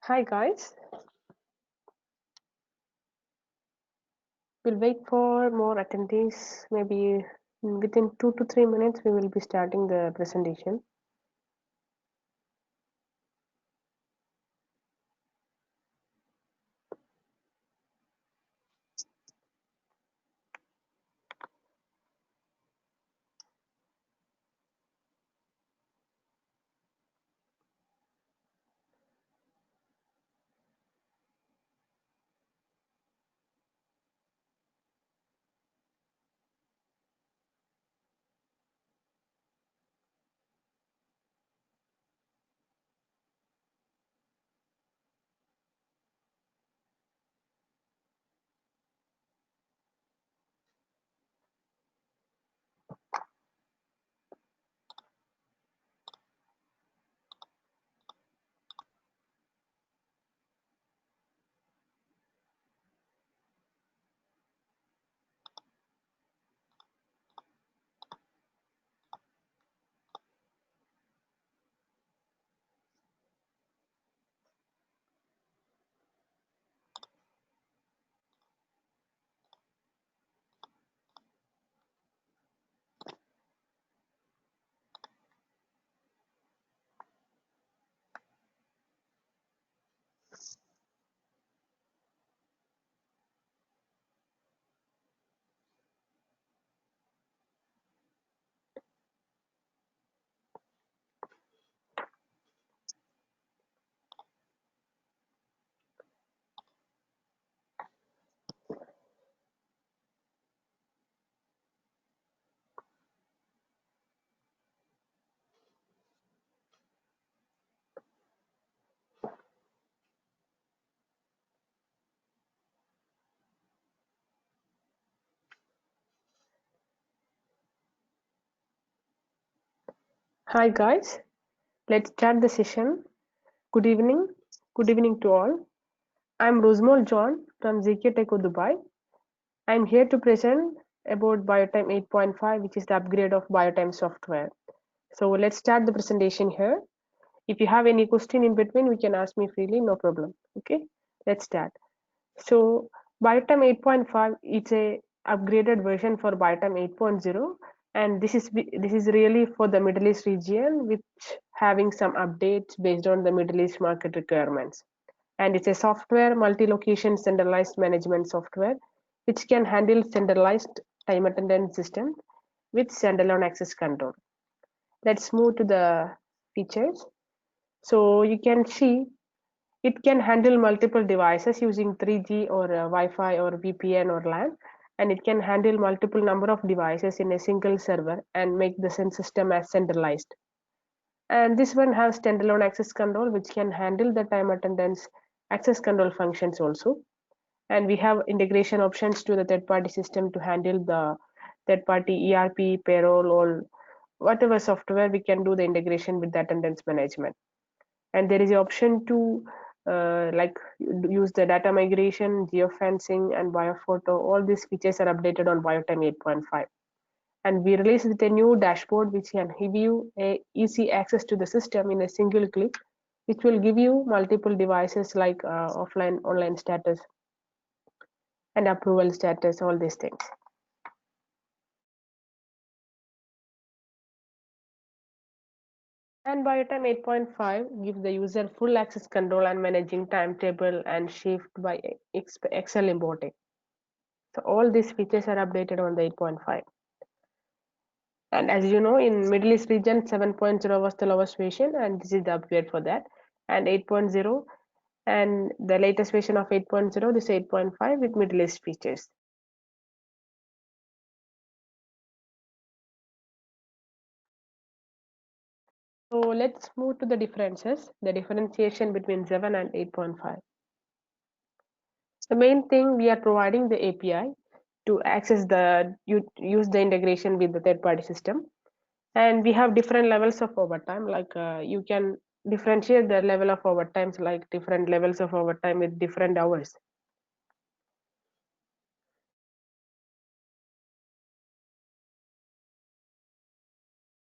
Hi guys, we'll wait for more attendees. Maybe within 2 to 3 minutes we will be starting the presentation. Hi guys, let's start the session. Good evening. Good evening to all. I'm Rosemol John from ZKTeco Dubai. I'm here to present about BioTime 8.5, which is the upgrade of BioTime software. So let's start the presentation here. If you have any question in between, we can ask me freely, no problem. Okay, let's start. So BioTime 8.5 is a upgraded version for BioTime 8.0, and this is really for the Middle East region, which having some updates based on the Middle East market requirements. And it's a software multi-location centralized management software which can handle centralized time attendance system with standalone access control. Let's move to the features. So you can see it can handle multiple devices using 3G or Wi-Fi or VPN or LAN, and it can handle multiple number of devices in a single server and make the system as centralized. And this one has standalone access control, which can handle the time attendance access control functions also. And we have integration options to the third-party system to handle the third-party ERP, payroll, or whatever software we can do the integration with the attendance management. And there is an option to like use the data migration, geofencing, and biophoto. All these features are updated on BioTime 8.5. And we released with a new dashboard which can give you a easy access to the system in a single click, which will give you multiple devices like offline, online status, and approval status, all these things. And BioTime 8.5 gives the user full access control and managing timetable and shift by Excel importing. So all these features are updated on the 8.5. And as you know, in Middle East region, 7.0 was the lowest version, and this is the upgrade for that. And 8.0, and the latest version of 8.0, this is 8.5 with Middle East features. So let's move to the differences, the differentiation between 7 and 8.5. The main thing, we are providing the API to access use the integration with the third-party system, and we have different levels of overtime. Like you can differentiate the level of overtimes, like different levels of overtime with different hours.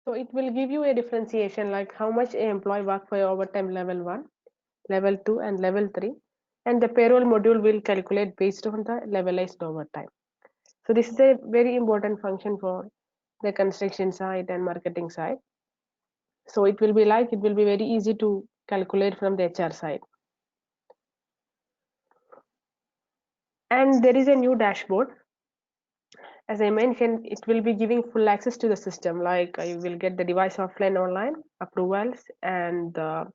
So it will give you a differentiation like how much an employee work for overtime level 1. level 2 and level 3, and the payroll module will calculate based on the levelized overtime. So this is a very important function for the construction side and marketing side. So it will be very easy to calculate from the HR side. And there is a new dashboard. As I mentioned, it will be giving full access to the system, like you will get the device offline online approvals and the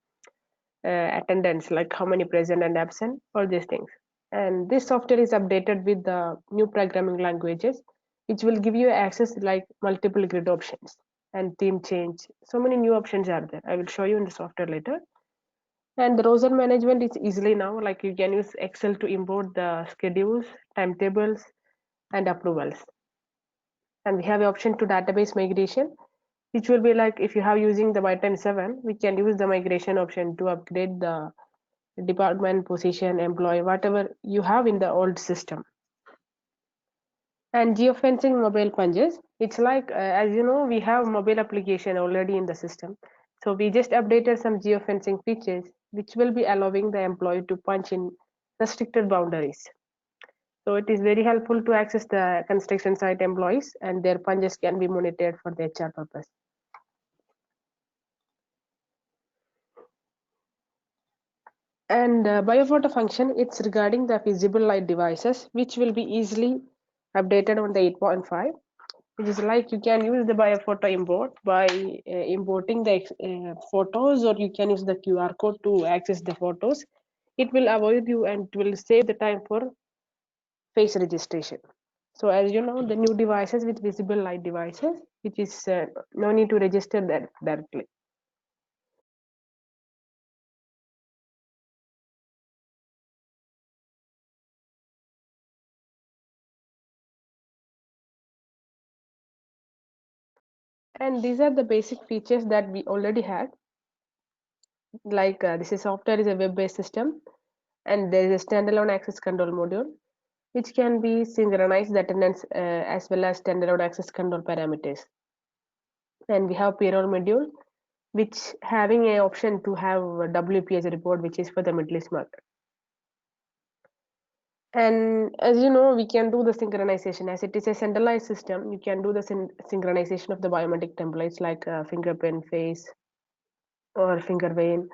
attendance, like how many present and absent, all these things. And this software is updated with the new programming languages, which will give you access like multiple grid options and theme change. So many new options are there. I will show you in the software later. And the roster management is easily now, like you can use Excel to import the schedules, timetables, and approvals. And we have the option to database migration, which will be like if you have using the BioTime 7, we can use the migration option to upgrade the department, position, employee, whatever you have in the old system. And geofencing mobile punches, it's like as you know, we have mobile application already in the system, so we just updated some geofencing features which will be allowing the employee to punch in restricted boundaries. So it is very helpful to access the construction site employees, and their punches can be monitored for the HR purpose. And biophoto function, it's regarding the visible light devices, which will be easily updated on the 8.5. It is like you can use the biophoto import by importing the photos, or you can use the QR code to access the photos. It will avoid you and will save the time for face registration. So as you know, the new devices with visible light devices, which is no need to register that directly. And these are the basic features that we already had. Like this is software is a web-based system, and there is a standalone access control module, which can be synchronized attendance as well as standalone access control parameters. And we have payroll module, which having a option to have a WPS report, which is for the Middle East market. And as you know, we can do the synchronization as it is a centralized system. You can do the synchronization of the biometric templates like fingerprint, face, or finger vein,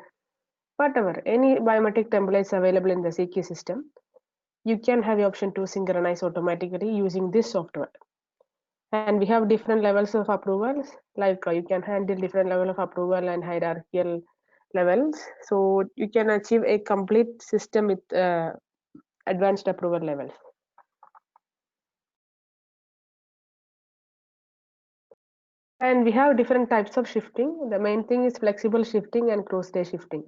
whatever. Any biometric templates available in the CK system, you can have the option to synchronize automatically using this software. And we have different levels of approvals, like you can handle different level of approval and hierarchical levels. So you can achieve a complete system with advanced approval levels. And we have different types of shifting. The main thing is flexible shifting and cross-day shifting.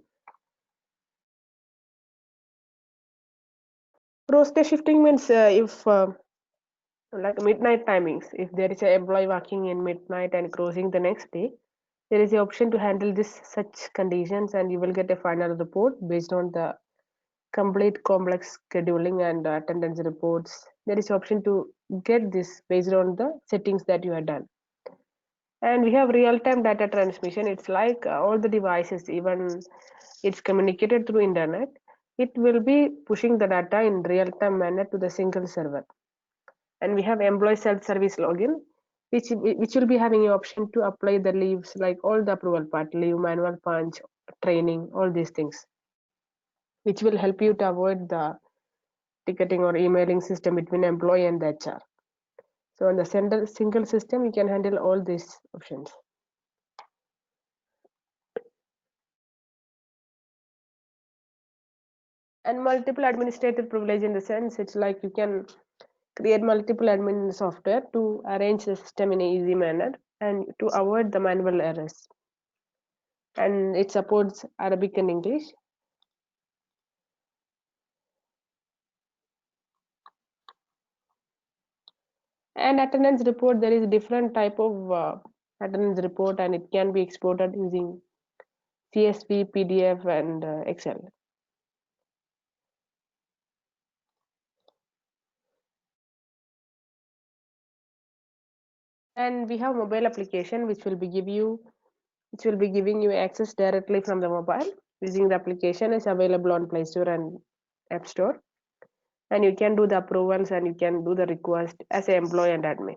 Cross-day shifting means if like midnight timings, if there is an employee working in midnight and crossing the next day, there is the option to handle this such conditions, and you will get a final report based on the complete complex scheduling and attendance reports. There is option to get this based on the settings that you have done. And we have real-time data transmission. It's like all the devices, even it's communicated through internet, it will be pushing the data in real-time manner to the single server. And we have employee self-service login, which will be having an option to apply the leaves, like all the approval part, leave, manual punch, training, all these things, which will help you to avoid the ticketing or emailing system between employee and the HR. So on the single system, you can handle all these options. And multiple administrative privilege, in the sense it's like you can create multiple admin software to arrange the system in an easy manner and to avoid the manual errors. And it supports Arabic and English. And attendance report, there is different type of attendance report, and it can be exported using CSV, PDF, and Excel. And we have mobile application which will be giving you access directly from the mobile. using the application is available on Play Store and App Store, and you can do the approvals and you can do the request as an employee and admin.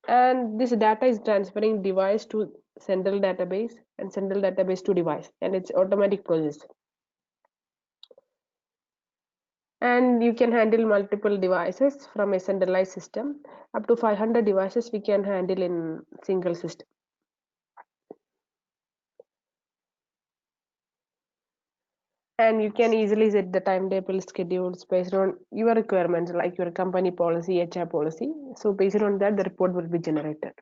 And this data is transferring device to central database and central database to device, and it's automatic process. And you can handle multiple devices from a centralized system. Up to 500 devices we can handle in single system. And you can easily set the timetable schedules based on your requirements, like your company policy, HR policy. So based on that, the report will be generated.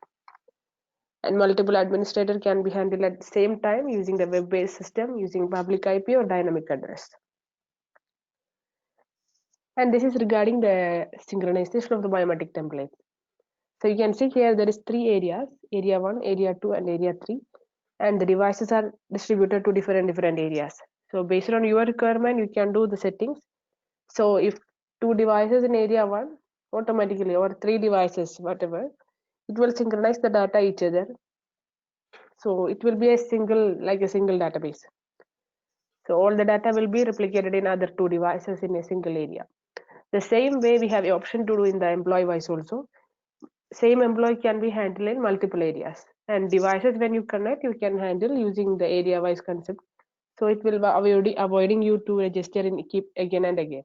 And multiple administrator can be handled at the same time using the web-based system using public IP or dynamic address. And this is regarding the synchronization of the biometric templates. So you can see here there is 3 areas, area 1, area 2 and area 3, and the devices are distributed to different areas. So based on your requirement you can do the settings. So if 2 devices in area 1 automatically, or 3 devices whatever, it will synchronize the data each other. So it will be a single database. So all the data will be replicated in other 2 devices in a single area. The same way we have the option to do in the employee wise also. Same employee can be handled in multiple areas, and devices when you connect you can handle using the area wise concept. So it will be avoiding you to register and keep again and again.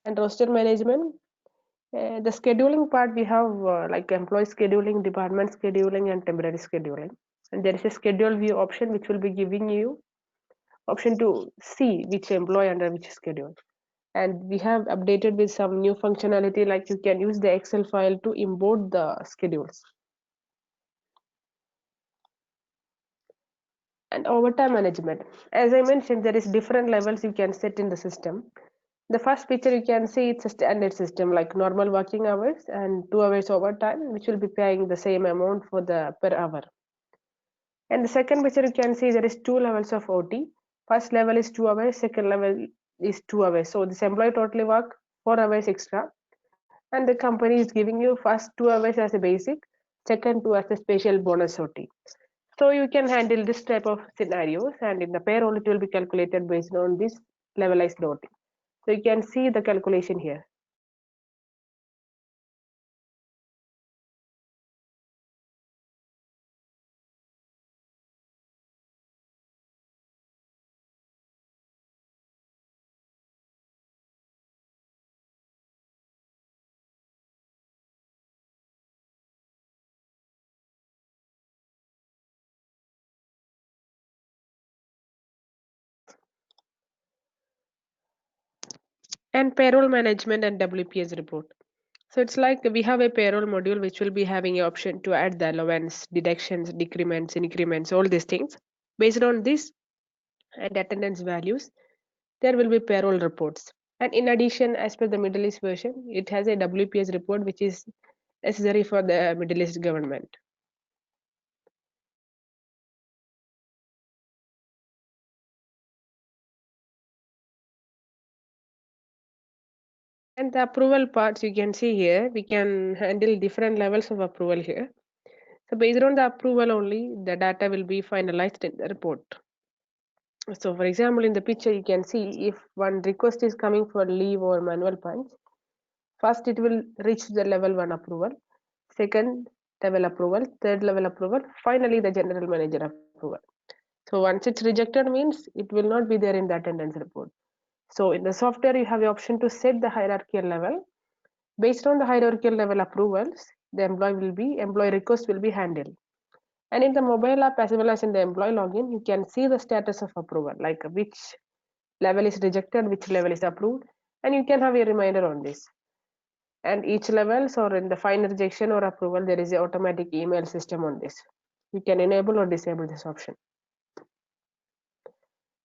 And roster management, the scheduling part we have like employee scheduling, department scheduling and temporary scheduling. And there is a schedule view option which will be giving you option to see which employee under which schedule. And we have updated with some new functionality, like you can use the Excel file to import the schedules. And overtime management, as I mentioned, there is different levels you can set in the system. The first picture you can see it's a standard system like normal working hours and 2 hours overtime, which will be paying the same amount for the per hour. And the second picture you can see there is 2 levels of OT. First level is 2 hours, second level is 2 hours. So this employee totally work 4 hours extra, and the company is giving you first 2 hours as a basic, second 2 as a special bonus OT. So you can handle this type of scenarios, and in the payroll it will be calculated based on this levelized OT. So you can see the calculation here. And payroll management and WPS report. So it's like we have a payroll module which will be having an option to add the allowance, deductions, decrements, increments, all these things. Based on this and attendance values, there will be payroll reports. And in addition, as per the Middle East version, it has a WPS report which is necessary for the Middle East government. And the approval parts you can see here, we can handle different levels of approval here. So based on the approval only, the data will be finalized in the report. So for example, in the picture, you can see if one request is coming for leave or manual punch, first it will reach the level 1 approval, second level approval, third level approval, finally the general manager approval. So once it's rejected means it will not be there in the attendance report. So in the software, you have the option to set the hierarchical level. Based on the hierarchical level approvals, the employee request will be handled. And in the mobile app as well as in the employee login, you can see the status of approval, like which level is rejected, which level is approved, and you can have a reminder on this. And each levels or in the final rejection or approval, there is an automatic email system on this. You can enable or disable this option.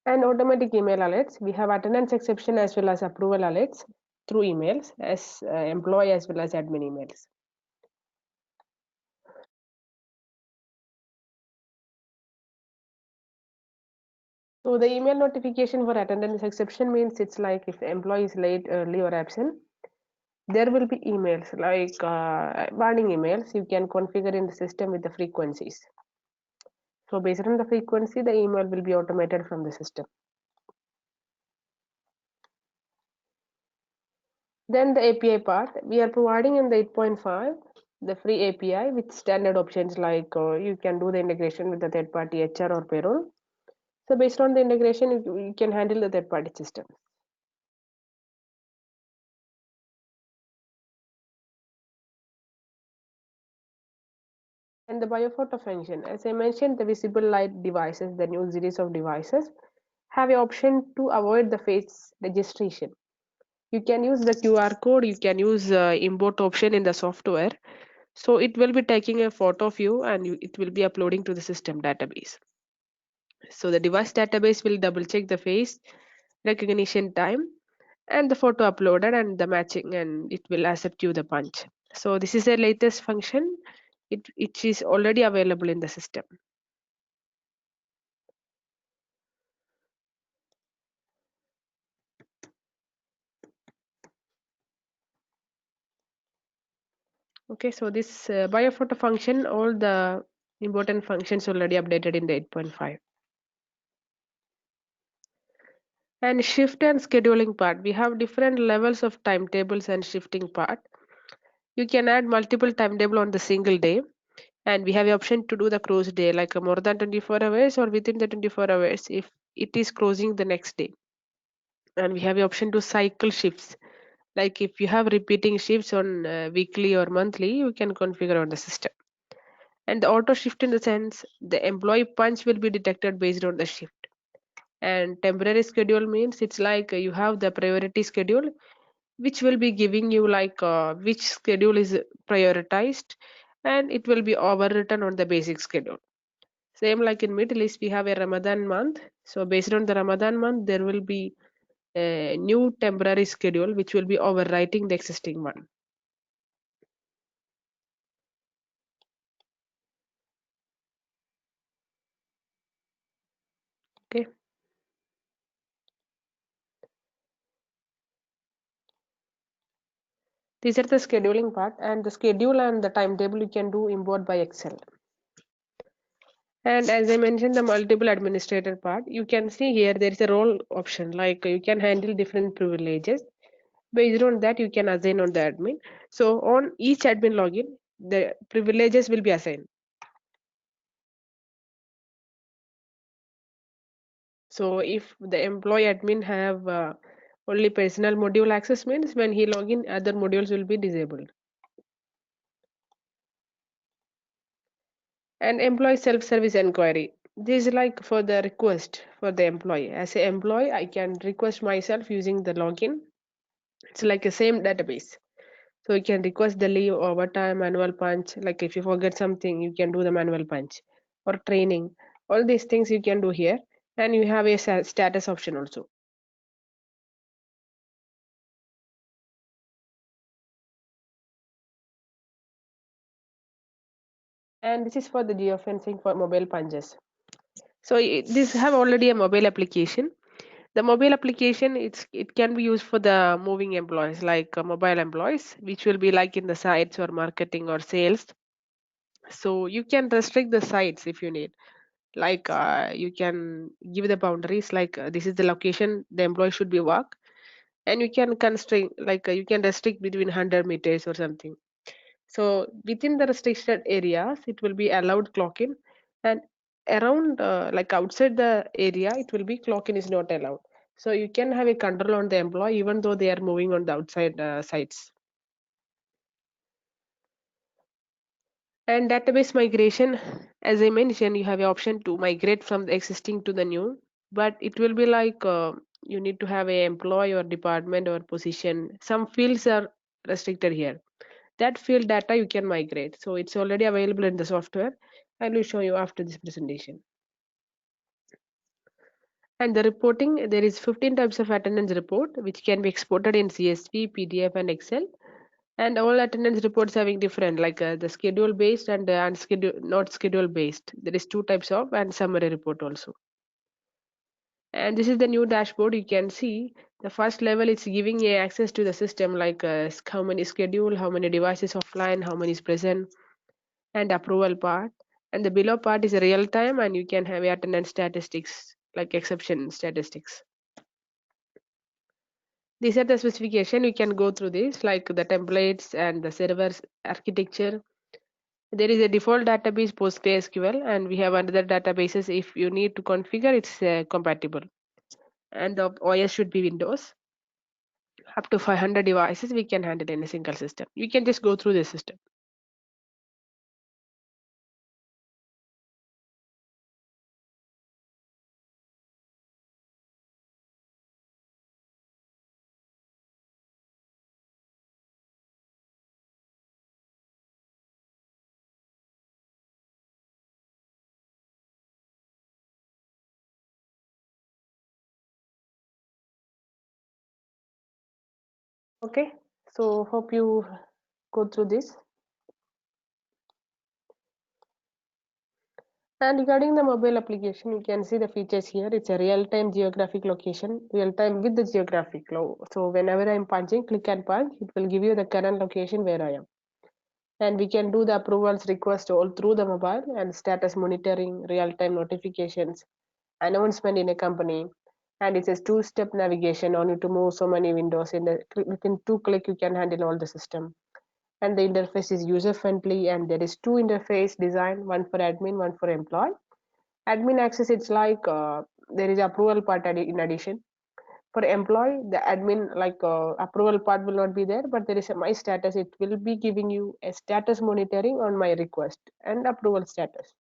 And automatic email alerts, we have attendance exception as well as approval alerts through emails as employee as well as admin emails. So the email notification for attendance exception means it's like if the employee is late, early, or absent, there will be emails like warning emails. You can configure in the system with the frequencies. So based on the frequency, the email will be automated from the system. Then the API part, we are providing in the 8.5 the free API with standard options like you can do the integration with the third party HR or payroll. So based on the integration, you can handle the third party system. And the biophoto function, as I mentioned, the visible light devices, the new series of devices, have the option to avoid the face registration. You can use the QR code, you can use import option in the software. So it will be taking a photo of you and it will be uploading to the system database. So the device database will double check the face recognition time and the photo uploaded and the matching, and it will accept you the punch. So this is the latest function. It is already available in the system. Okay, so this biophoto function, all the important functions already updated in the 8.5. And shift and scheduling part, we have different levels of timetables and shifting part. You can add multiple timetable on the single day, and we have the option to do the close day like more than 24 hours or within the 24 hours if it is closing the next day. And we have the option to cycle shifts, like if you have repeating shifts on weekly or monthly, you can configure on the system. And the auto shift in the sense the employee punch will be detected based on the shift. And temporary schedule means it's like you have the priority schedule which will be giving you like which schedule is prioritized, and it will be overwritten on the basic schedule. Same like in Middle East, we have a Ramadan month. So based on the Ramadan month, there will be a new temporary schedule which will be overwriting the existing one. Okay. These are the scheduling part, and the schedule and the timetable you can do import by Excel. And as I mentioned, the multiple administrator part, you can see here there is a role option like you can handle different privileges. Based on that, you can assign on the admin. So on each admin login, the privileges will be assigned. So if the employee admin have only personal module access means when he log in, other modules will be disabled. And employee self-service inquiry. This is like for the request for the employee. As an employee, I can request myself using the login. It's like a same database. So you can request the leave, overtime, manual punch. Like if you forget something, you can do the manual punch or training. All these things you can do here, and you have a status option also. And this is for the geofencing for mobile punches. So this have already a mobile application. The mobile application it can be used for the moving employees like mobile employees, which will be like in the sites or marketing or sales. So you can restrict the sites if you need. Like you can give the boundaries like this is the location the employee should be work, and you can constrain like you can restrict between 100 meters or something. So within the restricted areas, it will be allowed clock in, and around like outside the area, it will be clock in is not allowed. So you can have a control on the employee even though they are moving on the outside sites. And database migration, as I mentioned, you have an option to migrate from the existing to the new, but it will be like you need to have a employee or department or position. Some fields are restricted here. That field data you can migrate. So it's already available in the software. I will show you after this presentation. And the reporting, there is 15 types of attendance report, which can be exported in CSV, PDF, and Excel. And all attendance reports having different, like the schedule based and unscheduled, not schedule based. There is two types of and summary report also. And this is the new dashboard. You can see the first level is giving a access to the system, like how many schedule, how many devices offline, how many is present, and approval part. And the below part is real time, and you can have attendance statistics, like exception statistics. These are the specification. You can go through this, like the templates and the servers architecture. There is a default database PostgreSQL, and we have another databases. If you need to configure, it's compatible. And the OS should be Windows. Up to 500 devices we can handle in a single system. You can just go through the system. Okay, so hope you go through this. And regarding the mobile application, you can see the features here. It's a real-time geographic location, real-time with the geographic. So whenever I'm punching, click and punch, it will give you the current location where I am. And we can do the approvals request all through the mobile, and status monitoring, real-time notifications, announcement in a company. And it's a two-step navigation. Only to move so many windows in the within 2 clicks you can handle all the system. And the interface is user friendly, and there is two interface design, one for admin, one for employee. Admin access, it's like there is approval part in addition. For employee, the admin approval part will not be there, but there is a my status. It will be giving you a status monitoring on my request and approval status.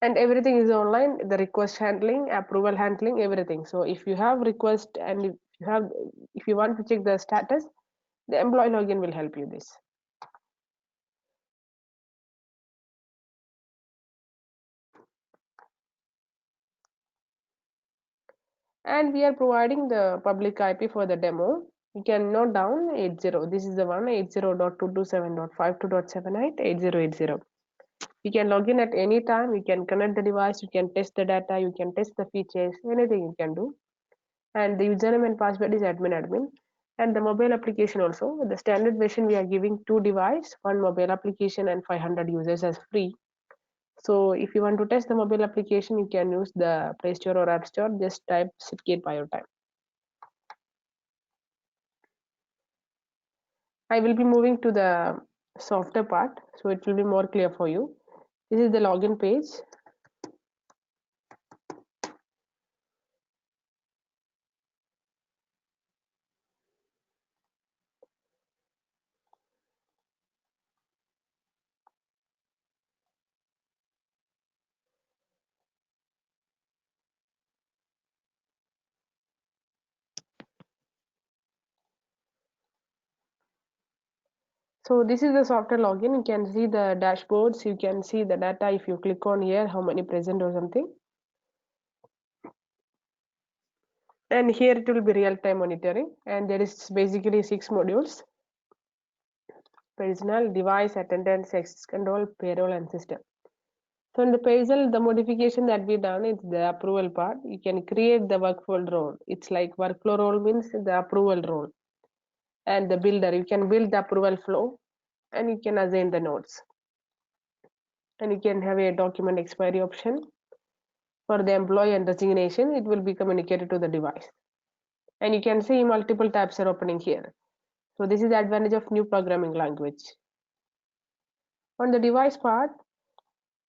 And everything is online, the request handling, approval handling, everything. So if you have request, and if you want to check the status, the employee login will help you this. And we are providing the public IP for the demo. You can note down 80. This is the one, 80.227.52.78 8080. You can log in at any time. You can connect the device. You can test the data. You can test the features. Anything you can do. And the username and password is admin. And the mobile application also. The standard version we are giving 2 device, 1 mobile application and 500 users as free. So if you want to test the mobile application, you can use the Play Store or App Store. Just type ZKTeco. I will be moving to the software part, so it will be more clear for you. This is the login page. So this is the software login. You can see the dashboards. You can see the data if you click on here, how many present or something. And here it will be real-time monitoring. And there is basically 6 modules: personal, device, attendance, access control, payroll, and system. So in the payroll, the modification that we done is the approval part. You can create the workflow role. It's like workflow role means the approval role. And the builder, you can build the approval flow, and you can assign the nodes, and you can have a document expiry option for the employee, and resignation it will be communicated to the device. And you can see multiple tabs are opening here. So this is the advantage of new programming language. On the device part,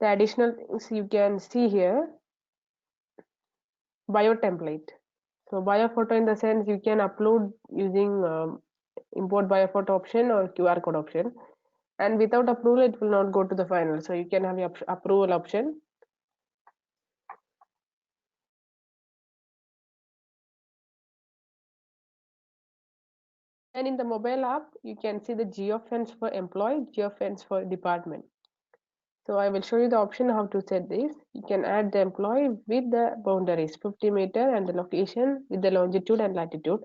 the additional things you can see here: bio template. So bio photo, in the sense you can upload using import bio photo option or QR code option, and without approval it will not go to the final. So you can have the approval option. And in the mobile app, you can see the geofence for employee, geofence for department. So I will show you the option how to set this. You can add the employee with the boundaries 50-meter, and the location with the longitude and latitude.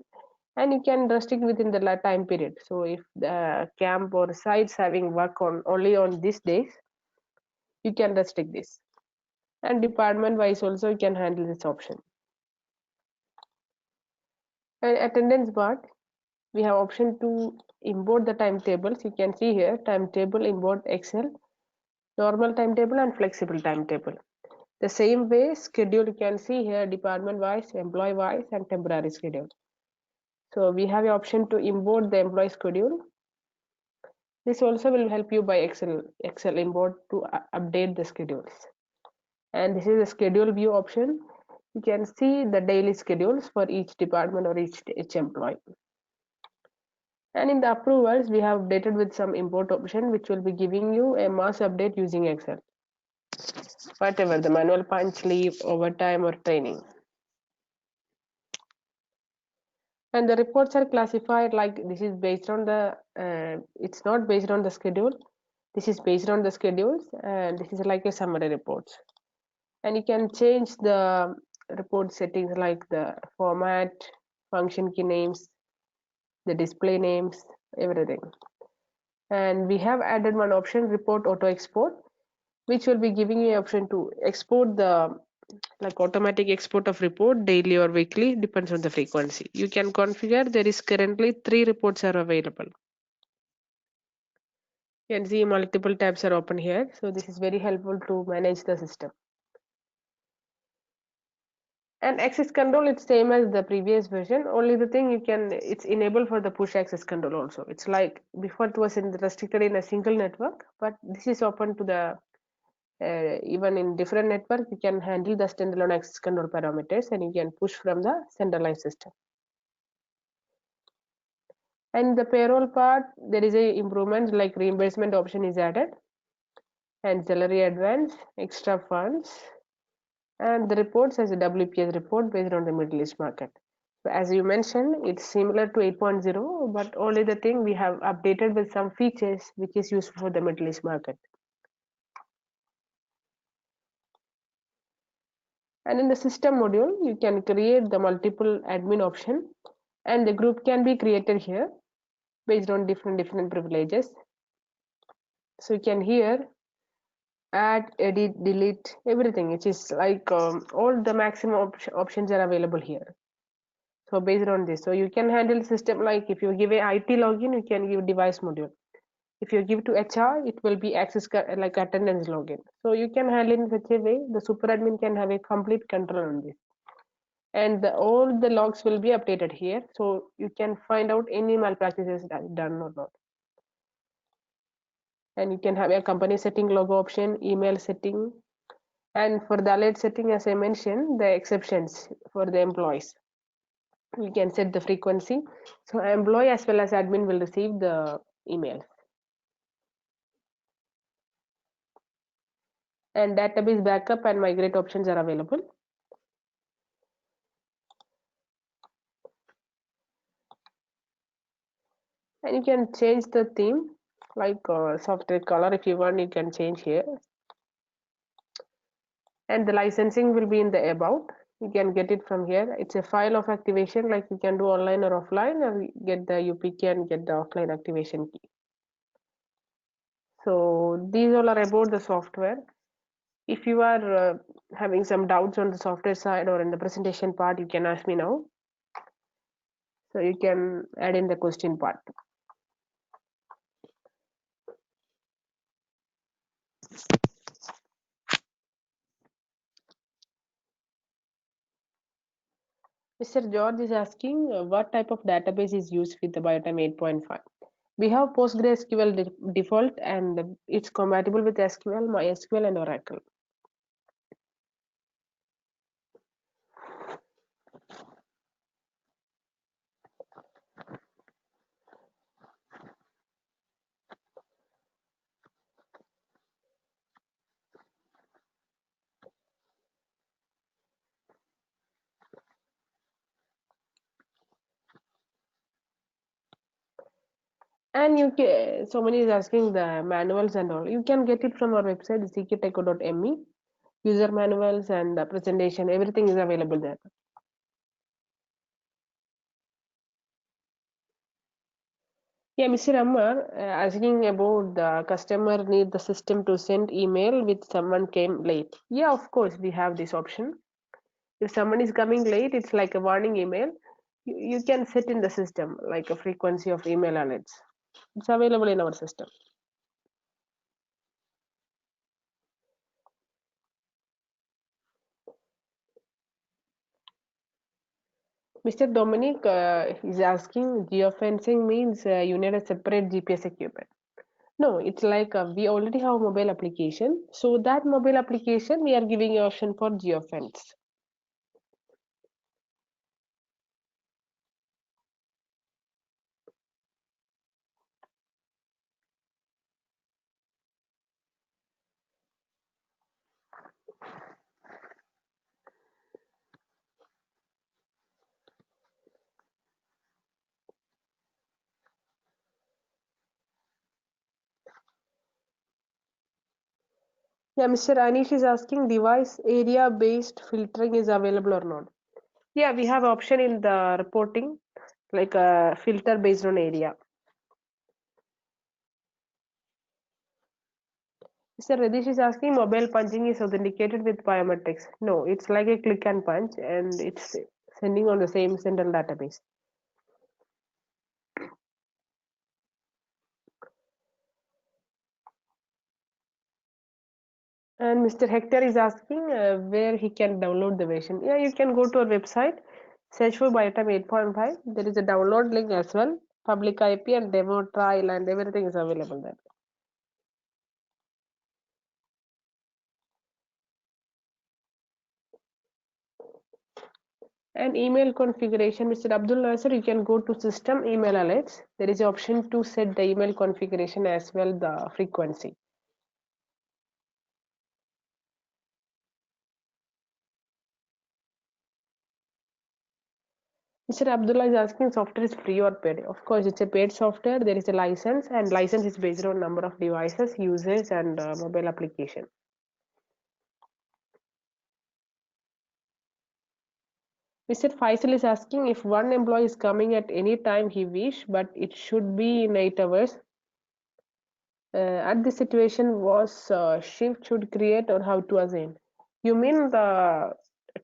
And you can restrict within the time period. So if the camp or sites having work on only on these days, you can restrict this. and department wise also you can handle this option. And attendance part, we have option to import the timetables. You can see here timetable, import Excel, normal timetable and flexible timetable. The same way schedule, you can see here department wise, employee wise and temporary schedule. So we have the option to import the employee schedule. This also will help you by Excel import to update the schedules. And this is the schedule view option. You can see the daily schedules for each department or each employee. And in the approvals, we have updated with some import option, which will be giving you a mass update using Excel. Whatever the manual punch, leave, overtime, or training. And the reports are classified like this is based on the, it's not based on the schedule. This is based on the schedules, and this is like a summary reports. And you can change the report settings like the format, function key names, the display names, everything. And we have added one option, report auto export, which will be giving you an option to export the like automatic export of report daily or weekly, depends on the frequency. You can configure. There is currently 3 reports are available. You can see multiple tabs are open here, so this is very helpful to manage the system. And access control, it's same as the previous version, only the thing you can, it's enabled for the push access control also. It's like before it was restricted in a single network, but this is open to the even in different network. You can handle the standalone access control parameters and you can push from the centralized system. And the payroll part, there is a improvement like reimbursement option is added, and salary advance, extra funds, and the reports as a WPS report based on the Middle East market. So as you mentioned, it's similar to 8.0, but only the thing we have updated with some features which is useful for the Middle East market. And in the system module, you can create the multiple admin option, and the group can be created here based on different privileges. So you can here add, edit, delete, everything. It is like all the maximum options are available here. So based on this, so you can handle system like if you give a IT login, you can give device module. If you give to HR, it will be access like attendance login. So you can handle in such a way the super admin can have a complete control on this. And all the logs will be updated here, so you can find out any malpractices done or not. And you can have a company setting logo option, email setting, and for the alert setting, as I mentioned, the exceptions for the employees. You can set the frequency, so employee as well as admin will receive the email. And database backup and migrate options are available. And you can change the theme like software color. If you want, you can change here. And the licensing will be in the about. You can get it from here. It's a file of activation, like you can do online or offline, or get the UPK and get the offline activation key. So these all are about the software. If you are having some doubts on the software side or in the presentation part, you can ask me now. So you can add in the question part. Mr. George is asking what type of database is used with the BioTime 8.5. We have PostgreSQL default, and it's compatible with SQL, MySQL, and Oracle. And you can, somebody is asking the manuals and all. You can get it from our website, ZKTeco.me. User manuals and the presentation, everything is available there. Yeah, Mr. Ammar, asking about the customer need the system to send email with someone came late. Yeah, of course, we have this option. If someone is coming late, it's like a warning email. You can set in the system like a frequency of email alerts. It's available in our system. Mr. Dominic is asking geofencing means you need a separate GPS equipment. No, it's like we already have a mobile application. So that mobile application, we are giving you option for geofence. Yeah, Mr. Anish is asking device area based filtering is available or not. Yeah, we have option in the reporting like a filter based on area. Mr. Radish is asking mobile punching is authenticated with biometrics. No, it's like a click and punch and it's sending on the same central database. And Mr. Hector is asking where he can download the version. Yeah, you can go to our website, search for BioTime 8.5. There is a download link as well. Public IP and demo trial and everything is available there. And email configuration, Mr. Abdul Nasser, you can go to system email alerts. There is an option to set the email configuration as well the frequency. Mr. Abdullah is asking software is free or paid. Of course, it's a paid software. There is a license, and license is based on number of devices, users, and mobile application. Mr. Faisal is asking if one employee is coming at any time he wish, but it should be in 8 hours. At this situation, was shift should create or how to assign? You mean the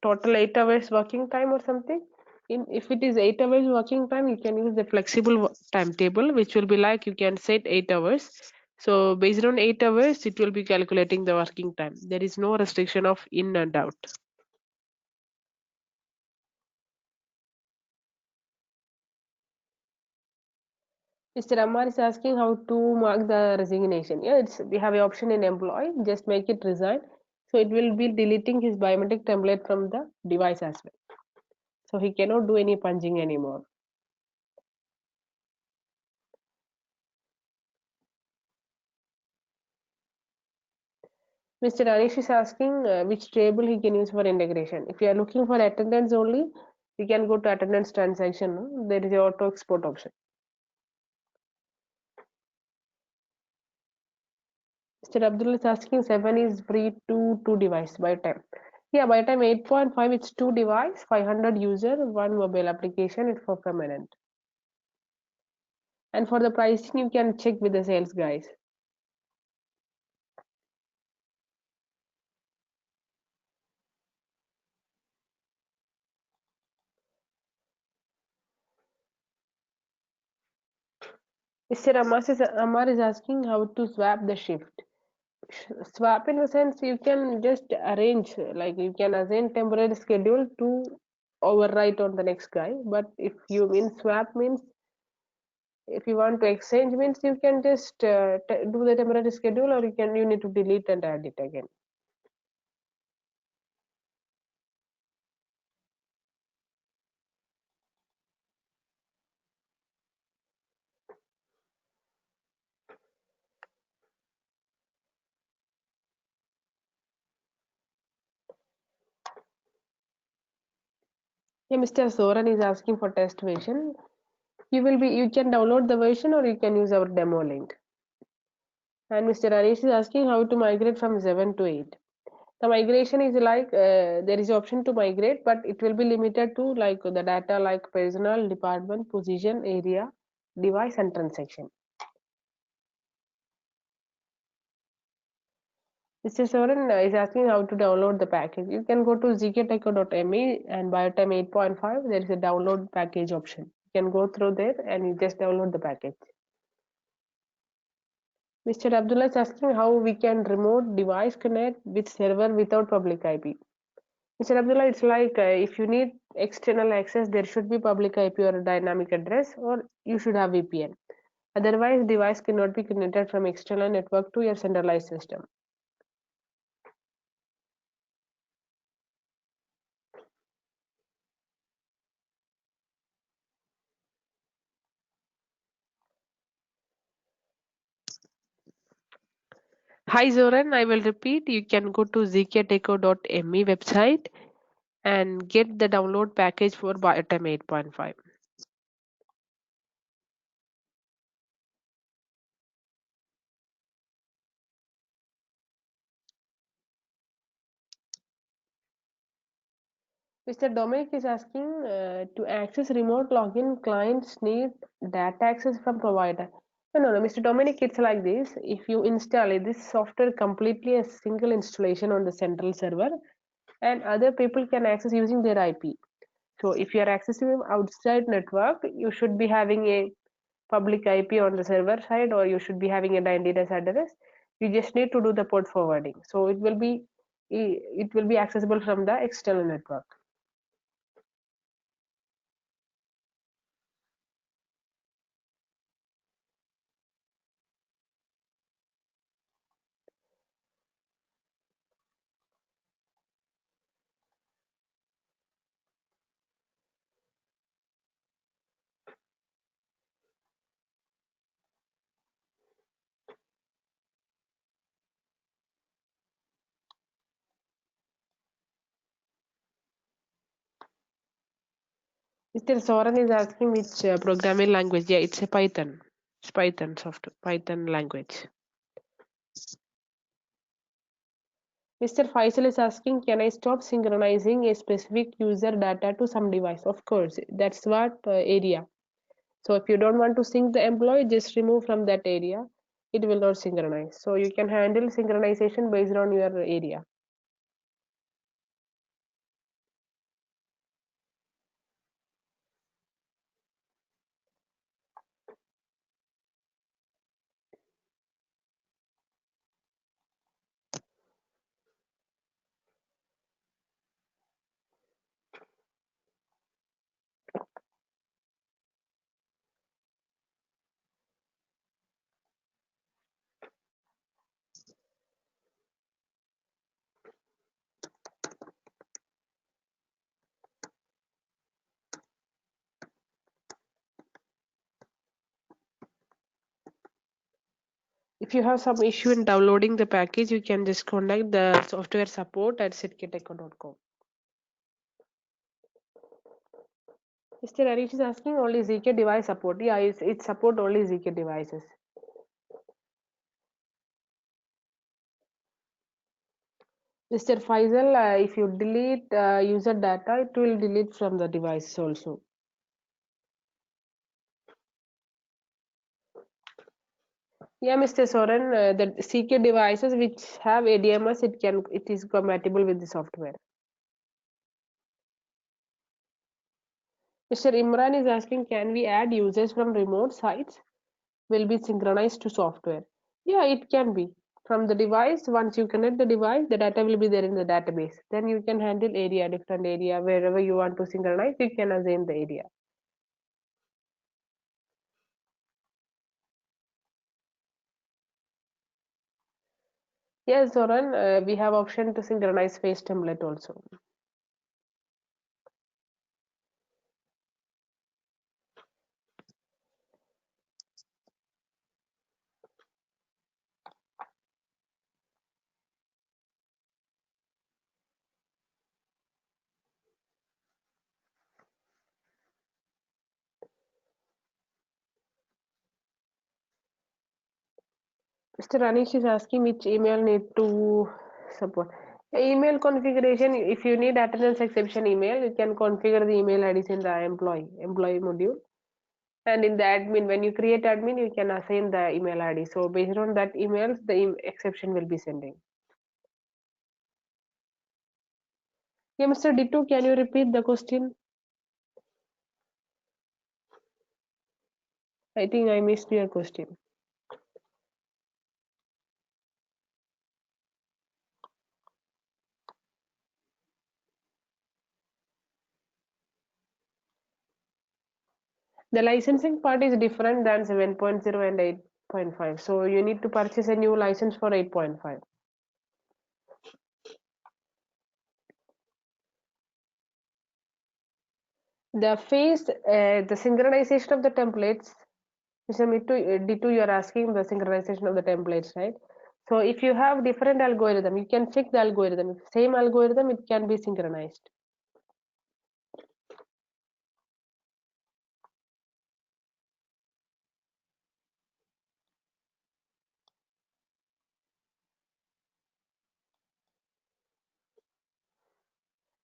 total 8 hours working time or something? If it is 8 hours working time, you can use the flexible timetable, which will be like you can set 8 hours. So based on 8 hours, it will be calculating the working time. There is no restriction of in and out. Mr. Ammar is asking how to mark the resignation. Yeah, we have an option in employee. Just make it resign. So it will be deleting his biometric template from the device as well. So he cannot do any punching anymore. Mr. Anish is asking which table he can use for integration. If you are looking for attendance only, you can go to attendance transaction. No? There is a auto export option. Mr. Abdul is asking 7 is free to 2 device by time. Yeah, by time 8.5 it's 2 device, 500 user, one mobile application. It's for permanent. And for the pricing, you can check with the sales guys. Mr. Amar is asking how to swap the shift. Swap in the sense you can just arrange, like you can assign temporary schedule to overwrite on the next guy. But if you mean swap means if you want to exchange means you can just do the temporary schedule or you need to delete and add it again. Yeah, Mr. Soran is asking for test version. You can download the version or you can use our demo link. And Mr. Anish is asking how to migrate from 7 to 8. The migration is like there is option to migrate, but it will be limited to like the data like personal, department, position, area. device and transaction. Mr. Soren is asking how to download the package. You can go to ZKTeco.me and BioTime 8.5. There is a download package option. You can go through there and you just download the package. Mr. Abdullah is asking how we can remote device connect with server without public IP. Mr. Abdullah, it's like if you need external access, there should be public IP or a dynamic address, or you should have VPN. Otherwise, device cannot be connected from external network to your centralized system. Hi Zoran, I will repeat. You can go to zkteco.me website and get the download package for BioTime 8.5. Mr. Dominic is asking to access remote login, clients need data access from provider. No, Mr. Dominic, it's like this. If you install it, this software completely a single installation on the central server, and other people can access using their IP. So if you are accessing outside network, you should be having a public IP on the server side, or you should be having a DNS address. You just need to do the port forwarding. So it will be accessible from the external network. Mr. Soren is asking which programming language. Yeah, it's a Python. It's Python software, Python language. Mr. Faisal is asking, can I stop synchronizing a specific user data to some device? Of course, that's what area. So if you don't want to sync the employee, just remove from that area. It will not synchronize. So you can handle synchronization based on your area. If you have some issue in downloading the package, you can just contact the software support at ZKTeco.com. Mr. Arish is asking only ZK device support. Yeah, it support only ZK devices. Mr. Faisal, if you delete user data, it will delete from the device also. Yeah, Mr. Soren, the CK devices which have ADMS, it is compatible with the software. Mr. Imran is asking, can we add users from remote sites? Will be synchronized to software. Yeah, it can be. From the device, once you connect the device, the data will be there in the database. Then you can handle area, different area, wherever you want to synchronize, you can assign the area. Yes, Zoran, we have option to synchronize face template also. Mr. Anish is asking which email need to support. Email configuration, if you need attendance exception email, you can configure the email IDs in the employee module. And in the admin, when you create admin, you can assign the email ID. So based on that emails, the exception will be sending. Yeah, Mr. Dittu, can you repeat the question? I think I missed your question. The licensing part is different than 7.0 and 8.5. So you need to purchase a new license for 8.5. The phase, the synchronization of the templates, Mr. Dittu, you are asking the synchronization of the templates, right? So if you have different algorithm, you can check the algorithm. If same algorithm, it can be synchronized.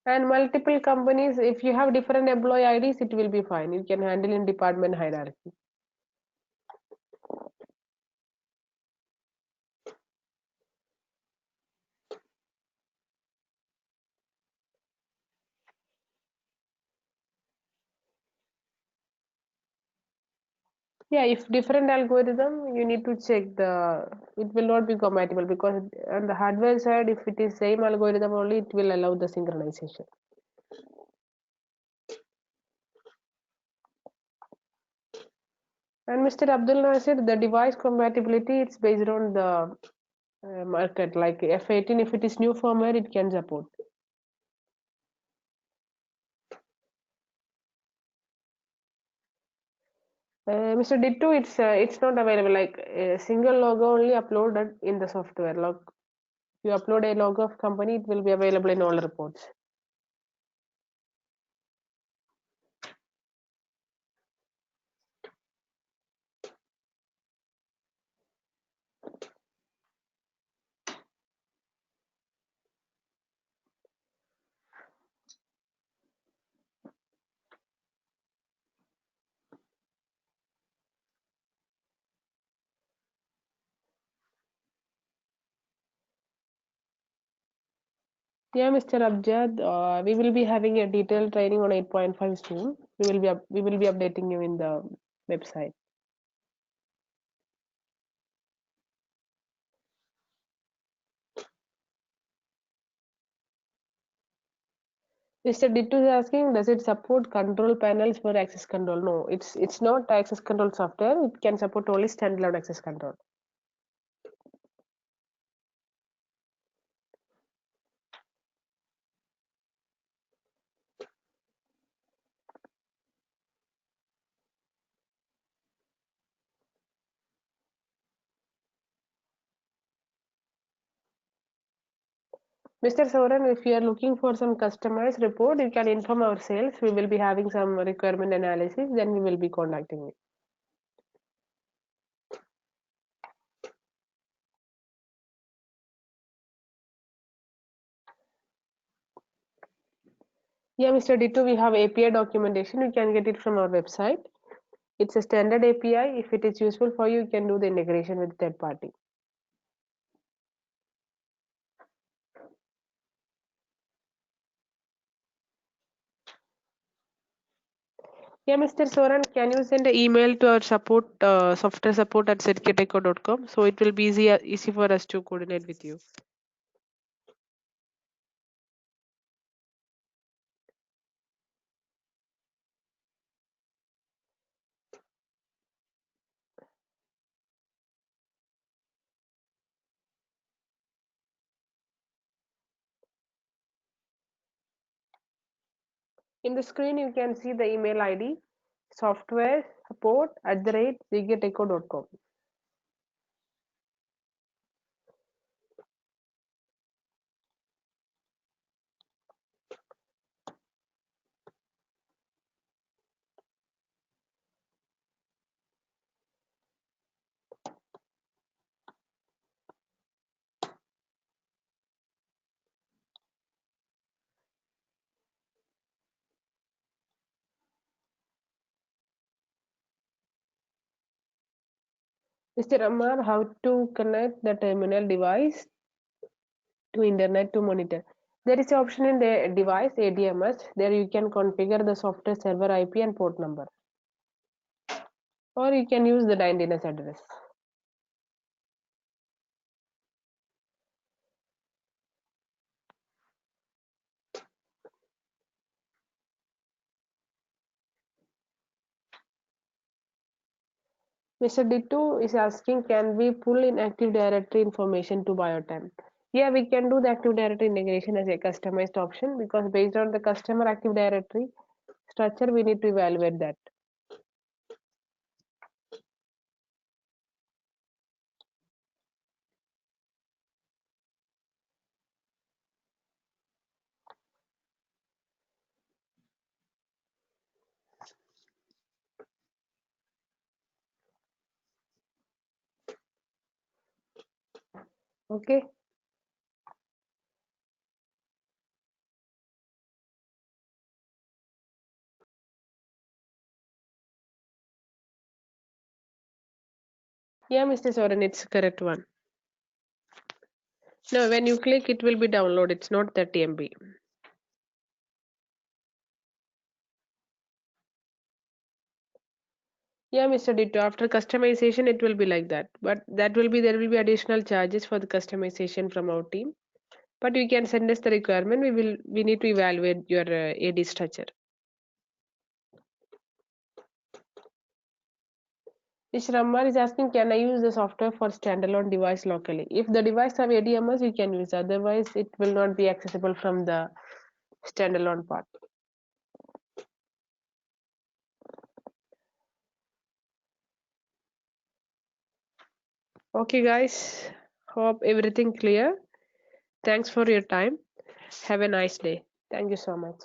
And multiple companies, if you have different employee IDs, it will be fine. You can handle in department hierarchy. Yeah, if different algorithm, you need to check it will not be compatible because on the hardware side, if it is same algorithm only, it will allow the synchronization. And Mr. Abdul Nasir, the device compatibility, it's based on the market. Like F18, if it is new firmware, it can support. Mr. Ditto, it's not available. Like a single logo only uploaded in the software. Like you upload a logo of company, it will be available in all reports. Yeah, Mr. Abjad, we will be having a detailed training on 8.5 soon. We will be updating you in the website. Mr. Dittu is asking, does it support control panels for access control? No, it's not access control software. It can support only standalone access control. Mr. Soran, if you are looking for some customized report, you can inform our sales. We will be having some requirement analysis, then we will be contacting you. Yeah, Mr. Dittu, we have API documentation. You can get it from our website. It's a standard API. If it is useful for you, you can do the integration with third party. Yeah, Mr. Soran, can you send an email to our support, software support at ZKTeco.com? So it will be easy for us to coordinate with you. In the screen, you can see the email ID, software support @ZKTeco.com. Mr. Ammar, how to connect the terminal device to internet to monitor? There is an option in the device ADMS. There you can configure the software server IP and port number, or you can use the DNS address. Mr. D2 is asking, can we pull in Active Directory information to BioTime? Yeah, we can do the Active Directory integration as a customized option, because based on the customer Active Directory structure, we need to evaluate that. Okay. Yeah, Mr. Soren, it's correct one. No, when you click, it will be download. It's not 30 MB. Yeah, Mr. Ditto. After customization, it will be like that. But that will be there will be additional charges for the customization from our team. But you can send us the requirement. We need to evaluate your AD structure. Mr. Ammar is asking, can I use the software for standalone device locally? If the device have ADMS, you can use. Otherwise, it will not be accessible from the standalone part. Okay, guys. Hope everything clear. Thanks for your time. Have a nice day. Thank you so much.